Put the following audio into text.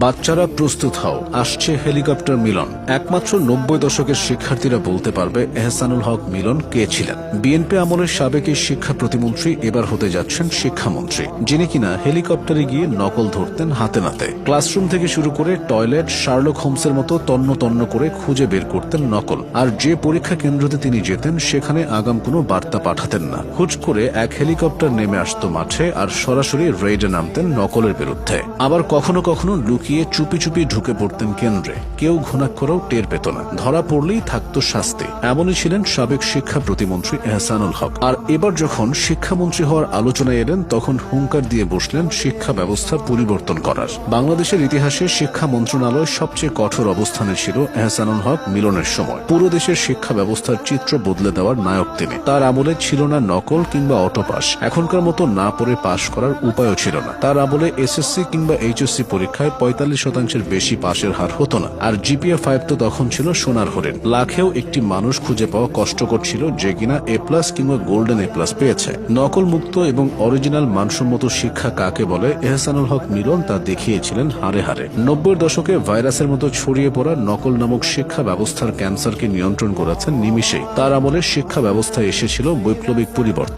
বাচ্চারা প্রস্তুত হও, আসছে হেলিকপ্টার মিলন। একমাত্র 90 দশকের শিক্ষার্থীরা বলতে পারবে এহসানুল হক মিলন কে ছিলেন। বিএনপি আমলের সাবেক এই শিক্ষা প্রতিমন্ত্রী এবার হতে যাচ্ছেন শিক্ষামন্ত্রী, যিনি কিনা হেলিকপ্টারে গিয়ে নকল ধরতেন হাতে নাতে। ক্লাসরুম থেকে শুরু করে টয়লেট, শার্লক হোমসের মতো তন্ন তন্ন করে খুঁজে বের করতেন নকল। আর যে পরীক্ষা কেন্দ্রতে তিনি যেতেন সেখানে আগাম কোনো বার্তা পাঠাতেন না। হুট করে এক হেলিকপ্টার নেমে আসতো মাঠে আর সরাসরি রেডে নামতেন নকলের বিরুদ্ধে। আবার কখনো কখনো লুকিয়ে চুপি চুপি ঢুকে পড়তেন কেন্দ্রে, কেউ ঘুণাক্ষরেও টের পেত না। ধরা পড়লেই থাকতো শাস্তি। এমনই ছিলেন সাবেক শিক্ষা প্রতিমন্ত্রী এহসানুল হক। আর এবার যখন শিক্ষামন্ত্রী হওয়ার আলোচনায় এলেন, তখন হুঙ্কার দিয়ে বসলেন শিক্ষা ব্যবস্থা পরিবর্তন করার। বাংলাদেশের ইতিহাসে শিক্ষা মন্ত্রণালয় সবচেয়ে কঠোর অবস্থানে ছিল এহসানুল হক মিলনের সময়। পুরো দেশের শিক্ষা ব্যবস্থার চিত্র বদলে দেওয়ার নায়ক তিনি। তার আমলে ছিল না নকল কিংবা অটোপাস, এখনকার মতো না পড়ে পাশ করার উপায়ও ছিল না। তার আমলে এসএসসি কিংবা এইচএসসি পরীক্ষায় 45% বেশি পাশের হার হতো না। আর জিপিএ 5 তো তখন ছিল সোনার হরিণ। লাখেও একটি মানুষ খুঁজে পাওয়া কষ্টকর ছিল যে কিনা A+ কিংবা গোল্ডেন A+ পেয়েছে। নকল মুক্ত এবং অরিজিনাল মানসম্মত শিক্ষা কাকে বলে এহসানুল হক মিলন তা দেখিয়েছিলেন হারে হারে। 90-এর দশকে ভাইরাসের মতো ছড়িয়ে পড়া নকল নামক শিক্ষা ব্যবস্থার ক্যান্সারকে নিয়ন্ত্রণ করেছেন নিমিষেই। তার আমলে শিক্ষা ব্যবস্থায় এসেছিল বৈপ্লবিক পরিবর্তন।